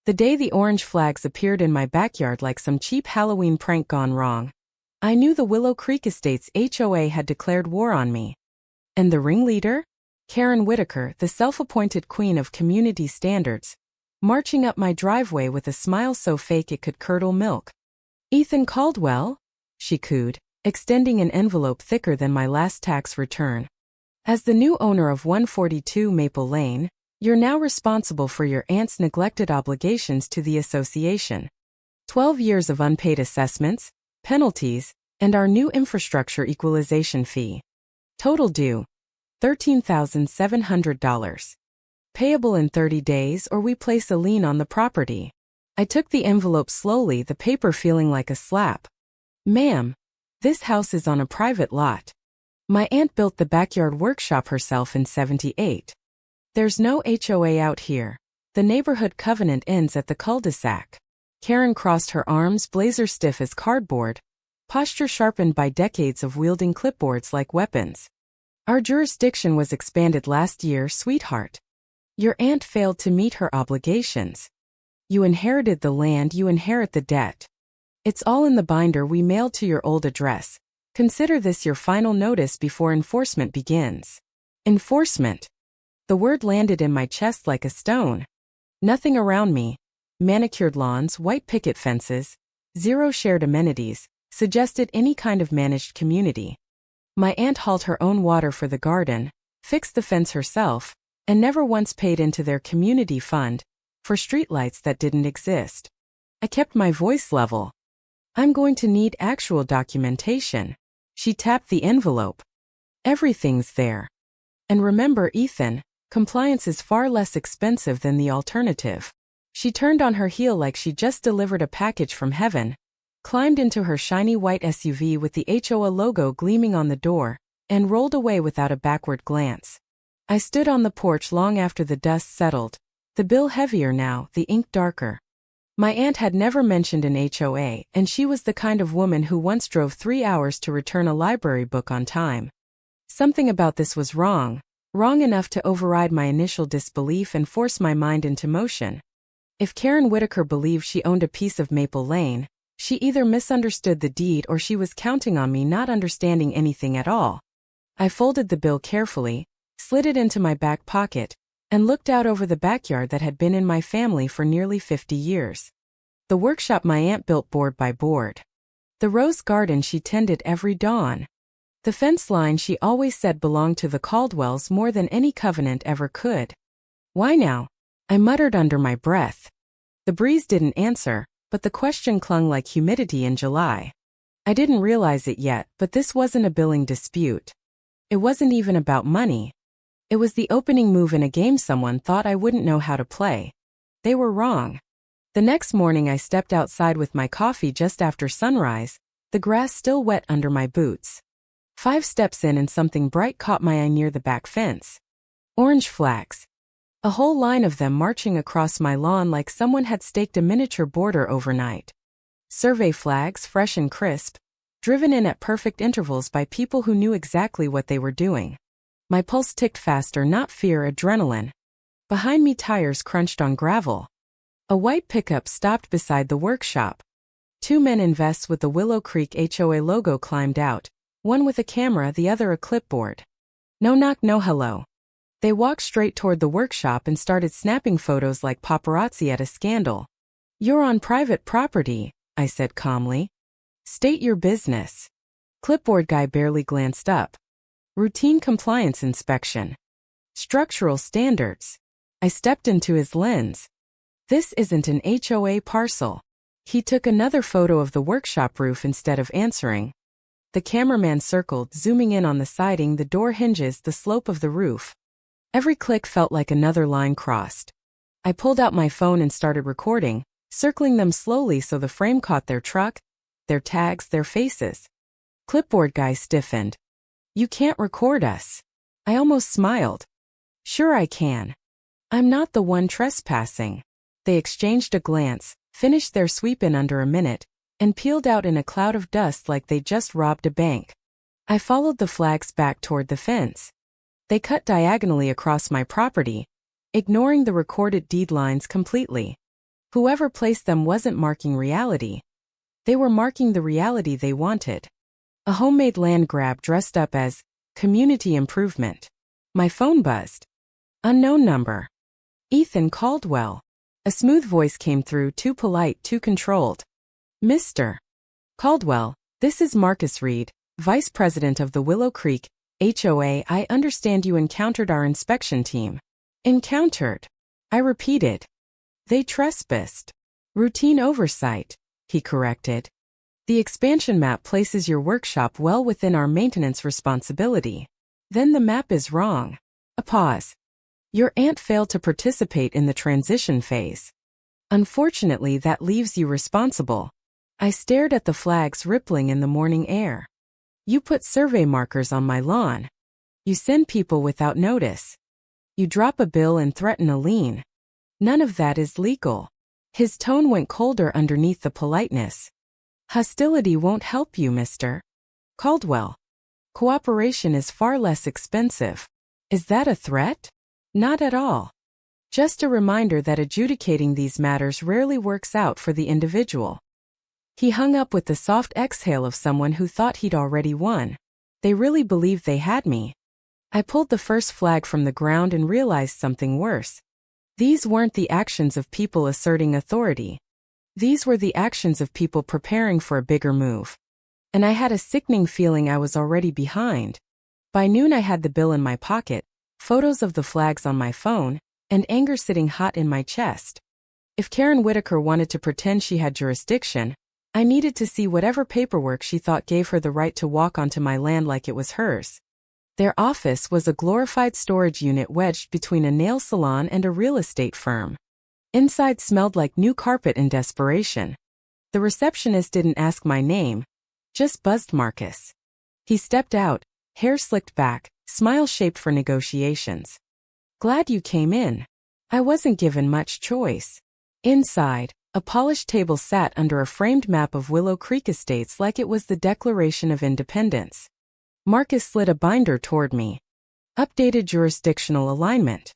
The day the orange flags appeared in my backyard like some cheap Halloween prank gone wrong, I knew the Willow Creek Estates HOA had declared war on me. And the ringleader? Karen Whitaker, the self-appointed queen of community standards, marching up my driveway with a smile so fake it could curdle milk. "Ethan Caldwell?" she cooed, extending an envelope thicker than my last tax return. "As the new owner of 142 Maple Lane, you're now responsible for your aunt's neglected obligations to the association. 12 years of unpaid assessments, penalties, and our new infrastructure equalization fee. Total due, $13,700. Payable in 30 days or we place a lien on the property." I took the envelope slowly, the paper feeling like a slap. "Ma'am, this house is on a private lot. My aunt built the backyard workshop herself in '78. There's no HOA out here. The neighborhood covenant ends at the cul-de-sac." Karen crossed her arms, blazer stiff as cardboard, posture sharpened by decades of wielding clipboards like weapons. "Our jurisdiction was expanded last year, sweetheart. Your aunt failed to meet her obligations. You inherited the land, you inherit the debt. It's all in the binder we mailed to your old address. Consider this your final notice before enforcement begins." Enforcement. The word landed in my chest like a stone. Nothing around me, manicured lawns, white picket fences, zero shared amenities, suggested any kind of managed community. My aunt hauled her own water for the garden, fixed the fence herself, and never once paid into their community fund for streetlights that didn't exist. I kept my voice level. "I'm going to need actual documentation." She tapped the envelope. "Everything's there. And remember, Ethan, compliance is far less expensive than the alternative." She turned on her heel like she just delivered a package from heaven, climbed into her shiny white SUV with the HOA logo gleaming on the door, and rolled away without a backward glance. I stood on the porch long after the dust settled, the bill heavier now, the ink darker. My aunt had never mentioned an HOA, and she was the kind of woman who once drove 3 hours to return a library book on time. Something about this was wrong enough to override my initial disbelief and force my mind into motion. If Karen Whitaker believed she owned a piece of Maple Lane, she either misunderstood the deed or she was counting on me not understanding anything at all. I folded the bill carefully, slid it into my back pocket, and looked out over the backyard that had been in my family for nearly 50 years. The workshop my aunt built board by board. The rose garden she tended every dawn. The fence line she always said belonged to the Caldwells more than any covenant ever could. "Why now?" I muttered under my breath. The breeze didn't answer, but the question clung like humidity in July. I didn't realize it yet, but this wasn't a billing dispute. It wasn't even about money. It was the opening move in a game someone thought I wouldn't know how to play. They were wrong. The next morning I stepped outside with my coffee just after sunrise, the grass still wet under my boots. 5 steps in and something bright caught my eye near the back fence. Orange flags. A whole line of them marching across my lawn like someone had staked a miniature border overnight. Survey flags, fresh and crisp, driven in at perfect intervals by people who knew exactly what they were doing. My pulse ticked faster, not fear, adrenaline. Behind me, tires crunched on gravel. A white pickup stopped beside the workshop. 2 men in vests with the Willow Creek HOA logo climbed out, one with a camera, the other a clipboard. No knock, no hello. They walked straight toward the workshop and started snapping photos like paparazzi at a scandal. "You're on private property," I said calmly. "State your business." Clipboard guy barely glanced up. "Routine compliance inspection. Structural standards." I stepped into his lens. "This isn't an HOA parcel." He took another photo of the workshop roof instead of answering. The cameraman circled, zooming in on the siding, the door hinges, the slope of the roof. Every click felt like another line crossed. I pulled out my phone and started recording, circling them slowly so the frame caught their truck, their tags, their faces. Clipboard guy stiffened. "You can't record us." I almost smiled. "Sure I can. I'm not the one trespassing." They exchanged a glance, finished their sweep in under a minute, and peeled out in a cloud of dust like they just robbed a bank. I followed the flags back toward the fence. They cut diagonally across my property, ignoring the recorded deed lines completely. Whoever placed them wasn't marking reality. They were marking the reality they wanted. A homemade land grab dressed up as community improvement. My phone buzzed. Unknown number. Ethan Caldwell. A smooth voice came through, too polite, too controlled. Mr. Caldwell, this is Marcus Reed, Vice President of the Willow Creek HOA. I understand you encountered our inspection team. Encountered. I repeated. They trespassed. Routine oversight, he corrected. The expansion map places your workshop well within our maintenance responsibility. Then the map is wrong. A pause. Your aunt failed to participate in the transition phase. Unfortunately, that leaves you responsible. I stared at the flags rippling in the morning air. You put survey markers on my lawn. You send people without notice. You drop a bill and threaten a lien. None of that is legal. His tone went colder underneath the politeness. Hostility won't help you, Mr. Caldwell. Cooperation is far less expensive. Is that a threat? Not at all. Just a reminder that adjudicating these matters rarely works out for the individual. He hung up with the soft exhale of someone who thought he'd already won. They really believed they had me. I pulled the first flag from the ground and realized something worse. These weren't the actions of people asserting authority. These were the actions of people preparing for a bigger move. And I had a sickening feeling I was already behind. By noon I had the bill in my pocket, photos of the flags on my phone, and anger sitting hot in my chest. If Karen Whitaker wanted to pretend she had jurisdiction, I needed to see whatever paperwork she thought gave her the right to walk onto my land like it was hers. Their office was a glorified storage unit wedged between a nail salon and a real estate firm. Inside smelled like new carpet in desperation. The receptionist didn't ask my name, just buzzed Marcus. He stepped out, hair slicked back, smile shaped for negotiations. Glad you came in. I wasn't given much choice. Inside, a polished table sat under a framed map of Willow Creek Estates like it was the Declaration of Independence. Marcus slid a binder toward me. Updated jurisdictional alignment.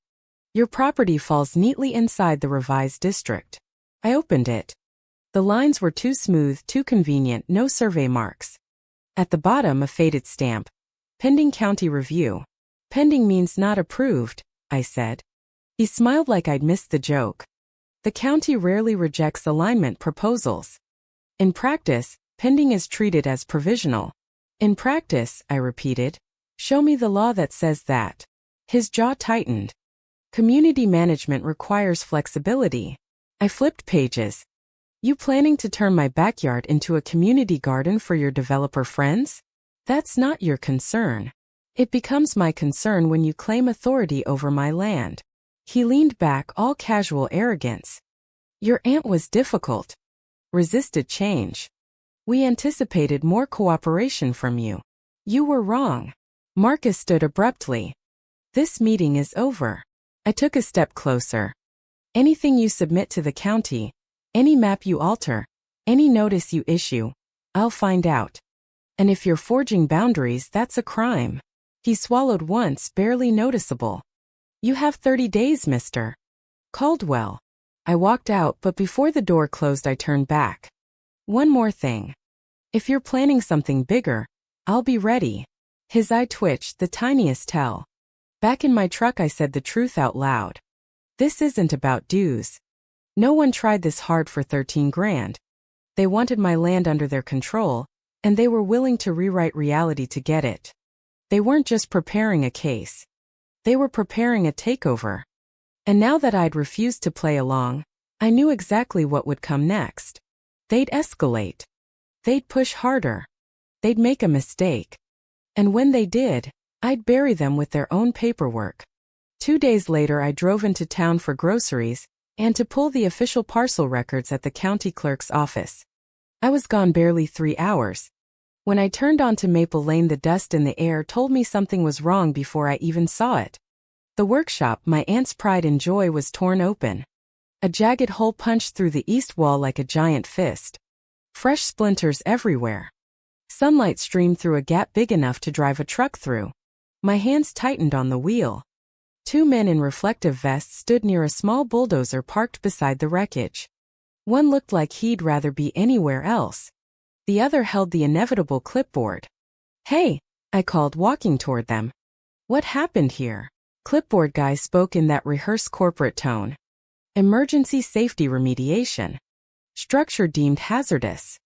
Your property falls neatly inside the revised district. I opened it. The lines were too smooth, too convenient, no survey marks. At the bottom, a faded stamp. Pending county review. Pending means not approved, I said. He smiled like I'd missed the joke. The county rarely rejects alignment proposals. In practice, pending is treated as provisional. In practice, I repeated. Show me the law that says that. His jaw tightened. Community management requires flexibility. I flipped pages. You planning to turn my backyard into a community garden for your developer friends? That's not your concern. It becomes my concern when you claim authority over my land. He leaned back, all casual arrogance. Your aunt was difficult. Resisted change. We anticipated more cooperation from you. You were wrong. Marcus stood abruptly. This meeting is over. I took a step closer. Anything you submit to the county, any map you alter, any notice you issue, I'll find out. And if you're forging boundaries, that's a crime. He swallowed once, barely noticeable. You have 30 days, Mr. Caldwell. I walked out, but before the door closed I turned back. One more thing. If you're planning something bigger, I'll be ready. His eye twitched, the tiniest tell. Back in my truck I said the truth out loud. This isn't about dues. No one tried this hard for 13 grand. They wanted my land under their control, and they were willing to rewrite reality to get it. They weren't just preparing a case. They were preparing a takeover. And now that I'd refused to play along, I knew exactly what would come next. They'd escalate. They'd push harder. They'd make a mistake. And when they did, I'd bury them with their own paperwork. 2 days later I drove into town for groceries and to pull the official parcel records at the county clerk's office. I was gone barely 3 hours. When I turned onto Maple Lane, the dust in the air told me something was wrong before I even saw it. The workshop, my aunt's pride and joy, was torn open. A jagged hole punched through the east wall like a giant fist. Fresh splinters everywhere. Sunlight streamed through a gap big enough to drive a truck through. My hands tightened on the wheel. 2 men in reflective vests stood near a small bulldozer parked beside the wreckage. One looked like he'd rather be anywhere else. The other held the inevitable clipboard. "Hey," I called, walking toward them. "What happened here?" Clipboard guy spoke in that rehearsed corporate tone. "Emergency safety remediation. Structure deemed hazardous.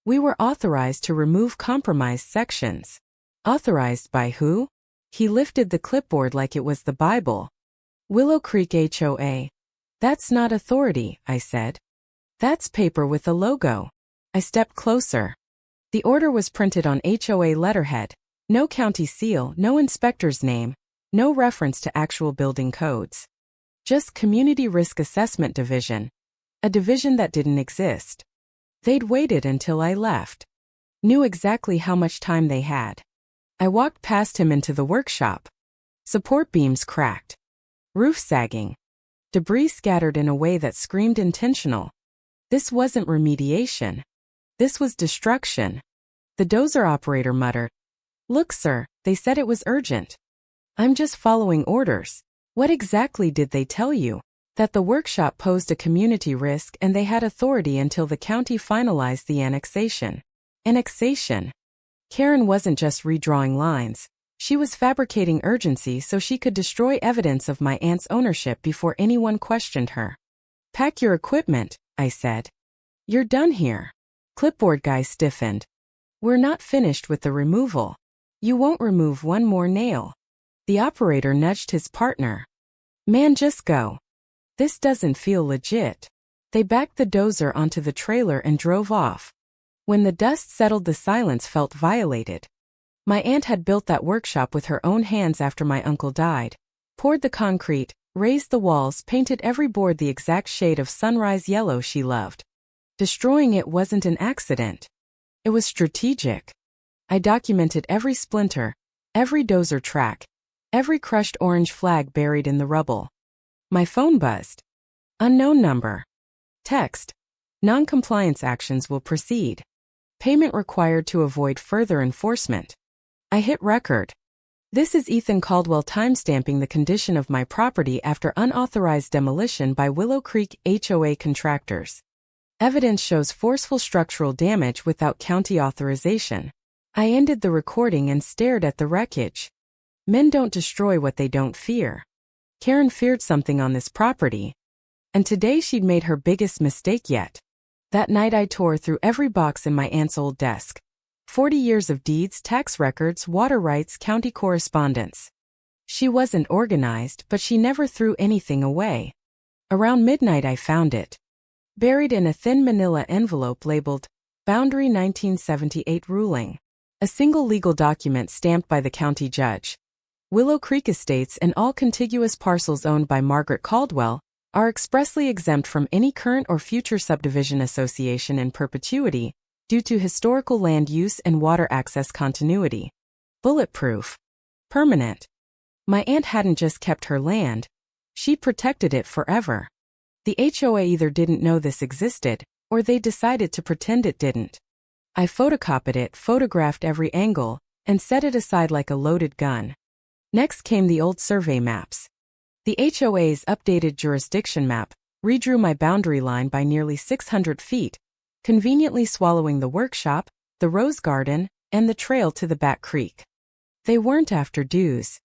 We were authorized to remove compromised sections." "Authorized by who?" He lifted the clipboard like it was the Bible. "Willow Creek HOA. That's not authority," I said. "That's paper with a logo." I stepped closer. The order was printed on HOA letterhead. No county seal, no inspector's name, no reference to actual building codes. Just Community Risk Assessment Division. A division that didn't exist. They'd waited until I left. Knew exactly how much time they had. I walked past him into the workshop. Support beams cracked. Roof sagging. Debris scattered in a way that screamed intentional. This wasn't remediation. This was destruction. The dozer operator muttered, "Look, sir, they said it was urgent." "I'm just following orders." "What exactly did they tell you?" "That the workshop posed a community risk and they had authority until the county finalized the annexation." Annexation? Karen wasn't just redrawing lines. She was fabricating urgency so she could destroy evidence of my aunt's ownership before anyone questioned her. "Pack your equipment," I said. "You're done here." Clipboard guy stiffened. "We're not finished with the removal. You won't remove one more nail." The operator nudged his partner. "Man, just go. This doesn't feel legit." They backed the dozer onto the trailer and drove off. When the dust settled, the silence felt violated. My aunt had built that workshop with her own hands after my uncle died. Poured the concrete, raised the walls, painted every board the exact shade of sunrise yellow she loved. Destroying it wasn't an accident. It was strategic. I documented every splinter, every dozer track, every crushed orange flag buried in the rubble. My phone buzzed. Unknown number. Text. Non-compliance actions will proceed. Payment required to avoid further enforcement. I hit record. This is Ethan Caldwell timestamping the condition of my property after unauthorized demolition by Willow Creek HOA contractors. Evidence shows forceful structural damage without county authorization. I ended the recording and stared at the wreckage. Men don't destroy what they don't fear. Karen feared something on this property. And today she'd made her biggest mistake yet. That night I tore through every box in my aunt's old desk. 40 years of deeds, tax records, water rights, county correspondence. She wasn't organized, but she never threw anything away. Around midnight I found it. Buried in a thin manila envelope labeled, Boundary 1978 Ruling. A single legal document stamped by the county judge. Willow Creek Estates and all contiguous parcels owned by Margaret Caldwell are expressly exempt from any current or future subdivision association in perpetuity due to historical land use and water access continuity. Bulletproof. Permanent. My aunt hadn't just kept her land. She protected it forever. The HOA either didn't know this existed, or they decided to pretend it didn't. I photocopied it, photographed every angle, and set it aside like a loaded gun. Next came the old survey maps. The HOA's updated jurisdiction map redrew my boundary line by nearly 600 feet, conveniently swallowing the workshop, the rose garden, and the trail to the back creek. They weren't after dues.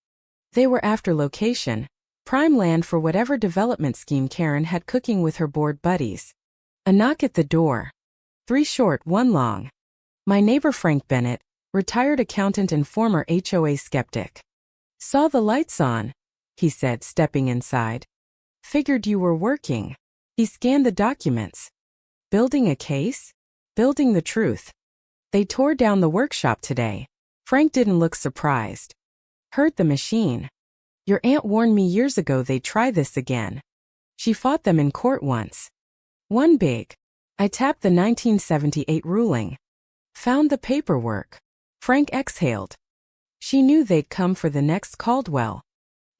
They were after location, prime land for whatever development scheme Karen had cooking with her board buddies. A knock at the door. 3 short, 1 long. My neighbor Frank Bennett, retired accountant and former HOA skeptic. "Saw the lights on," he said, stepping inside. "Figured you were working." He scanned the documents. Building a case? Building the truth. "They tore down the workshop today." Frank didn't look surprised. "Heard the machine. Your aunt warned me years ago they'd try this again. She fought them in court once. One big." I tapped the 1978 ruling. Found the paperwork. Frank exhaled. She knew they'd come for the next Caldwell.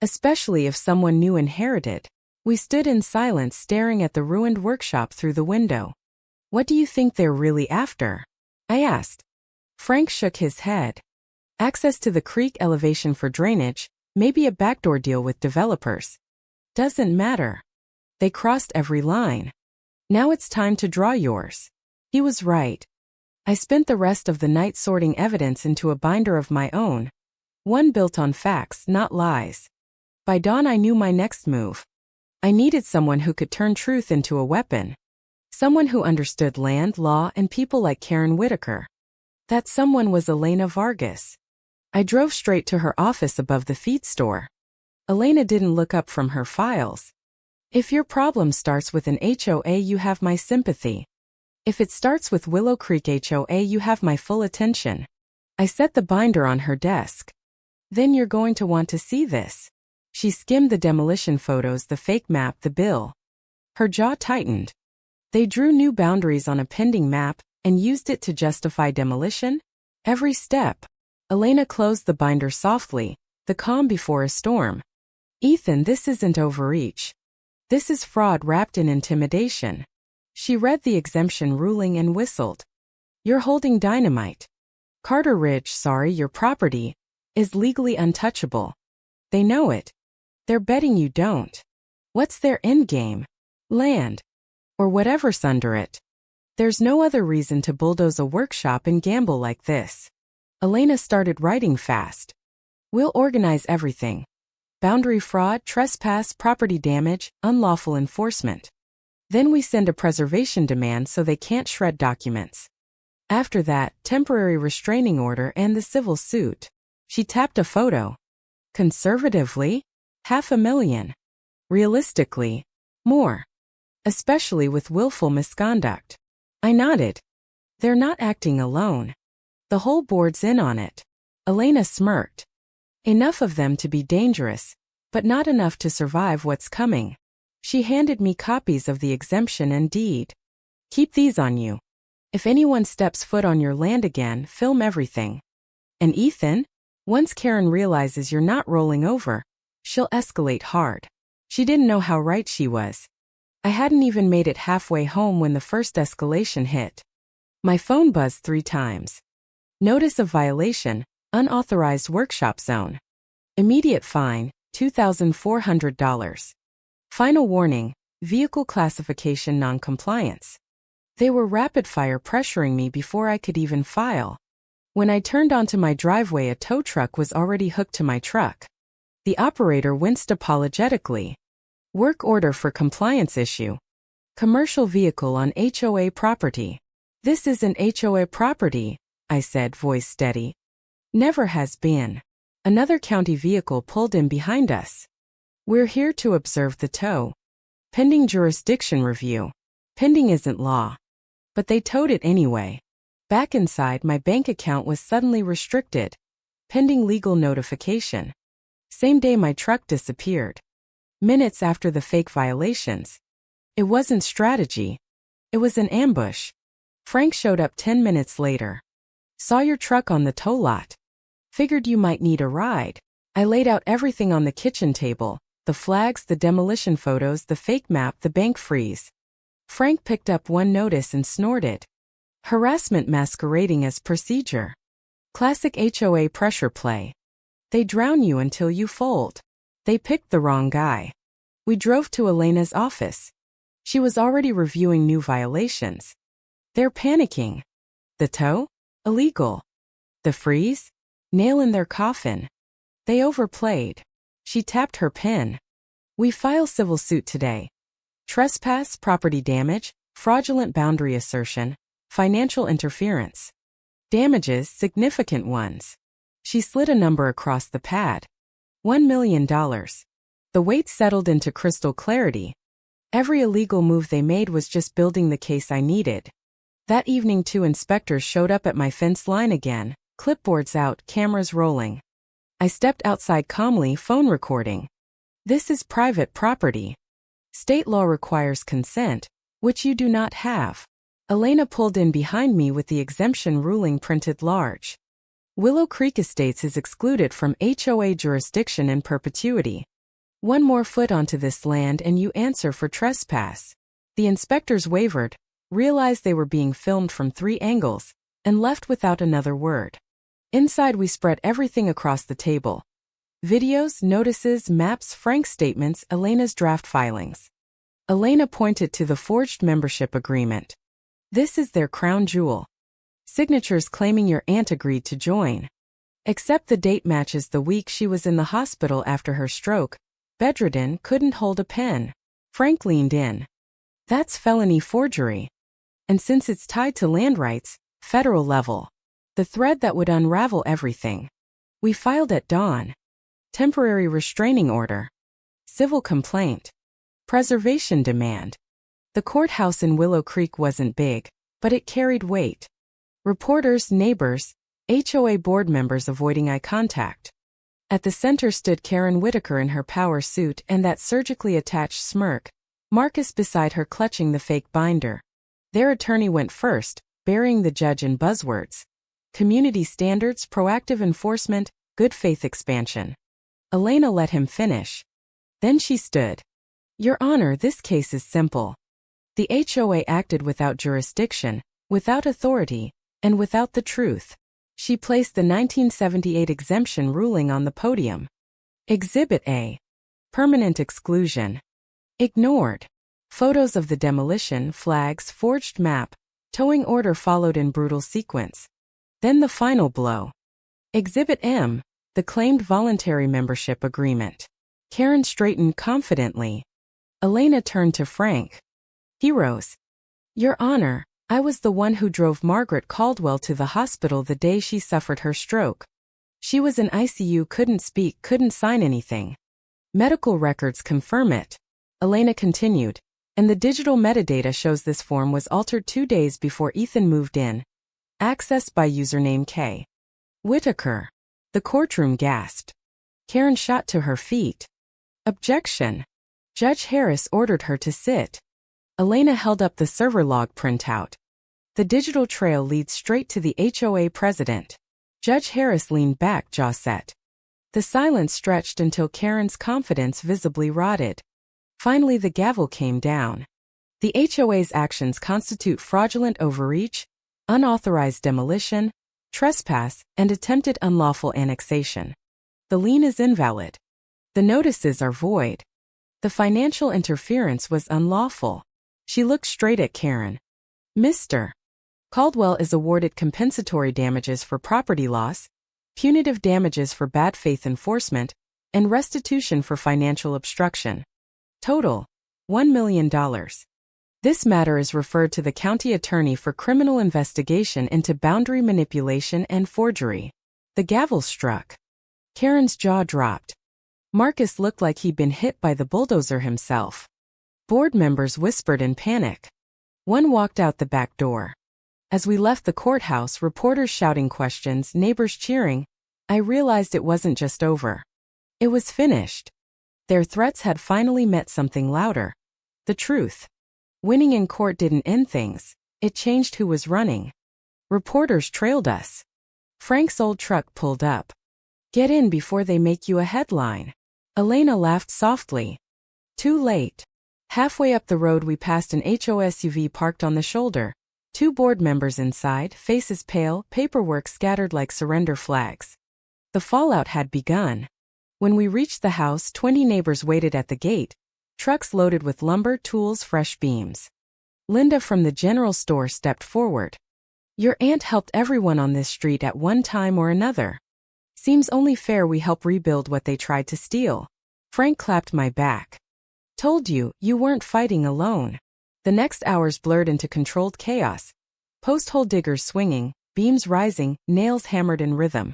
Especially if someone new inherited. We stood in silence staring at the ruined workshop through the window. "What do you think they're really after?" I asked. Frank shook his head. "Access to the creek, elevation for drainage, maybe a backdoor deal with developers. Doesn't matter. They crossed every line. Now it's time to draw yours. He was right. I spent the rest of the night sorting evidence into a binder of my own, one built on facts, not lies. By dawn I knew my next move. I needed someone who could turn truth into a weapon. Someone who understood land, law, and people like Karen Whitaker. That someone was Elena Vargas. I drove straight to her office above the feed store. Elena didn't look up from her files. If your problem starts with an HOA, you have my sympathy. If it starts with Willow Creek HOA, you have my full attention. I set the binder on her desk. Then you're going to want to see this. She skimmed the demolition photos, the fake map, the bill. Her jaw tightened. They drew new boundaries on a pending map and used it to justify demolition? Every step. Elena closed the binder softly, the calm before a storm. Ethan, this isn't overreach. This is fraud wrapped in intimidation. She read the exemption ruling and whistled. You're holding dynamite. Carter Ridge, sorry, your property is legally untouchable. They know it. They're betting you don't. What's their endgame? Land. Or whatever's under it. There's no other reason to bulldoze a workshop and gamble like this. Elena started writing fast. We'll organize everything. Boundary fraud, trespass, property damage, unlawful enforcement. Then we send a preservation demand so they can't shred documents. After that, temporary restraining order and the civil suit. She tapped a photo. Conservatively, $500,000. Realistically, more. Especially with willful misconduct. I nodded. They're not acting alone. The whole board's in on it. Elena smirked. Enough of them to be dangerous, but not enough to survive what's coming. She handed me copies of the exemption and deed. Keep these on you. If anyone steps foot on your land again, film everything. And Ethan? Once Karen realizes you're not rolling over, she'll escalate hard. She didn't know how right she was. I hadn't even made it halfway home when the first escalation hit. My phone buzzed 3 times. Notice of violation, unauthorized workshop zone. Immediate fine, $2,400. Final warning, vehicle classification non-compliance. They were rapid-fire pressuring me before I could even file. When I turned onto my driveway, a tow truck was already hooked to my truck. The operator winced apologetically. Work order for compliance issue. Commercial vehicle on HOA property. This isn't HOA property, I said, voice steady. Never has been. Another county vehicle pulled in behind us. We're here to observe the tow. Pending jurisdiction review. Pending isn't law. But they towed it anyway. Back inside, my bank account was suddenly restricted. Pending legal notification. Same day my truck disappeared. Minutes after the fake violations. It wasn't strategy. It was an ambush. Frank showed up 10 minutes later. Saw your truck on the tow lot. Figured you might need a ride. I laid out everything on the kitchen table. The flags, the demolition photos, the fake map, the bank freeze. Frank picked up one notice and snorted. Harassment masquerading as procedure. Classic HOA pressure play. They drown you until you fold. They picked the wrong guy. We drove to Elena's office. She was already reviewing new violations. They're panicking. The tow? Illegal. The freeze? Nail in their coffin. They overplayed. She tapped her pen. We file civil suit today. Trespass, property damage, fraudulent boundary assertion, financial interference. Damages, significant ones. She slid a number across the pad. $1 million. The weight settled into crystal clarity. Every illegal move they made was just building the case I needed. That evening 2 inspectors showed up at my fence line again, clipboards out, cameras rolling. I stepped outside calmly, phone recording. This is private property. State law requires consent, which you do not have. Elena pulled in behind me with the exemption ruling printed large. Willow Creek Estates is excluded from HOA jurisdiction in perpetuity. 1 more foot onto this land and you answer for trespass. The inspectors wavered, realized they were being filmed from 3 angles, and left without another word. Inside we spread everything across the table. Videos, notices, maps, Frank's statements, Elena's draft filings. Elena pointed to the forged membership agreement. This is their crown jewel. Signatures claiming your aunt agreed to join. Except the date matches the week she was in the hospital after her stroke. Bedridden, couldn't hold a pen. Frank leaned in. That's felony forgery. And since it's tied to land rights, federal level. The thread that would unravel everything. We filed at dawn. Temporary restraining order. Civil complaint. Preservation demand. The courthouse in Willow Creek wasn't big, but it carried weight. Reporters, neighbors, HOA board members avoiding eye contact. At the center stood Karen Whitaker in her power suit and that surgically attached smirk, Marcus beside her clutching the fake binder. Their attorney went first, burying the judge in buzzwords. Community standards, proactive enforcement, good faith expansion. Elena let him finish. Then she stood. Your Honor, this case is simple. The HOA acted without jurisdiction, without authority, and without the truth. She placed the 1978 exemption ruling on the podium. Exhibit A. Permanent exclusion. Ignored. Photos of the demolition, flags, forged map, towing order followed in brutal sequence. Then the final blow. Exhibit M. The claimed voluntary membership agreement. Karen straightened confidently. Elena turned to Frank. He rose. Your Honor, I was the one who drove Margaret Caldwell to the hospital the day she suffered her stroke. She was in ICU, couldn't speak, couldn't sign anything. Medical records confirm it. Elena continued, and the digital metadata shows this form was altered 2 days before Ethan moved in. Accessed by username K. Whitaker. The courtroom gasped. Karen shot to her feet. Objection. Judge Harris ordered her to sit. Elena held up the server log printout. The digital trail leads straight to the HOA president. Judge Harris leaned back, jaw set. The silence stretched until Karen's confidence visibly rotted. Finally the gavel came down. The HOA's actions constitute fraudulent overreach, unauthorized demolition, trespass, and attempted unlawful annexation. The lien is invalid. The notices are void. The financial interference was unlawful. She looked straight at Karen. Mr. Caldwell is awarded compensatory damages for property loss, punitive damages for bad faith enforcement, and restitution for financial obstruction. Total, $1 million. This matter is referred to the county attorney for criminal investigation into boundary manipulation and forgery. The gavel struck. Karen's jaw dropped. Marcus looked like he'd been hit by the bulldozer himself. Board members whispered in panic. One walked out the back door. As we left the courthouse, reporters shouting questions, neighbors cheering, I realized it wasn't just over. It was finished. Their threats had finally met something louder. The truth. Winning in court didn't end things. It changed who was running. Reporters trailed us. Frank's old truck pulled up. Get in before they make you a headline. Elena laughed softly. Too late. Halfway up the road we passed an HOA SUV parked on the shoulder. 2 board members inside, faces pale, paperwork scattered like surrender flags. The fallout had begun. When we reached the house, 20 neighbors waited at the gate, trucks loaded with lumber, tools, fresh beams. Linda from the general store stepped forward. Your aunt helped everyone on this street at one time or another. Seems only fair we help rebuild what they tried to steal. Frank clapped my back. Told you, you weren't fighting alone. The next hours blurred into controlled chaos. Post-hole diggers swinging, beams rising, nails hammered in rhythm.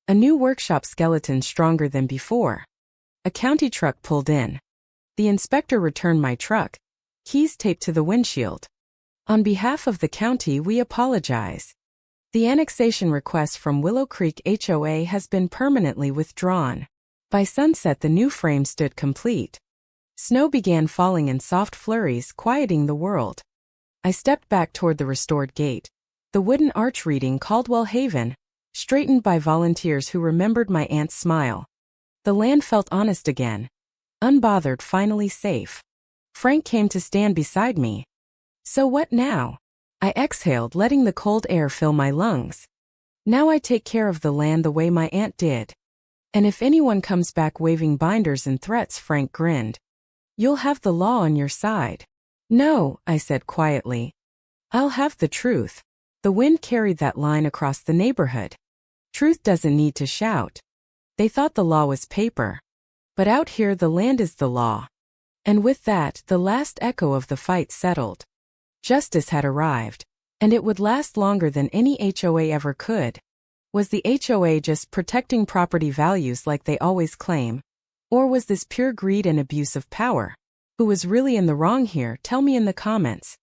A new workshop skeleton stronger than before. A county truck pulled in. The inspector returned my truck, keys taped to the windshield. On behalf of the county, we apologize. The annexation request from Willow Creek HOA has been permanently withdrawn. By sunset, the new frame stood complete. Snow began falling in soft flurries, quieting the world. I stepped back toward the restored gate. The wooden arch reading Caldwell Haven, straightened by volunteers who remembered my aunt's smile. The land felt honest again. Unbothered, finally safe. Frank came to stand beside me. So what now? I exhaled, letting the cold air fill my lungs. Now I take care of the land the way my aunt did. And if anyone comes back waving binders and threats, Frank grinned. You'll have the law on your side. No, I said quietly. I'll have the truth. The wind carried that line across the neighborhood. Truth doesn't need to shout. They thought the law was paper. But out here the land is the law. And with that, the last echo of the fight settled. Justice had arrived. And it would last longer than any HOA ever could. Was the HOA just protecting property values like they always claim? Or was this pure greed and abuse of power? Who was really in the wrong here? Tell me in the comments.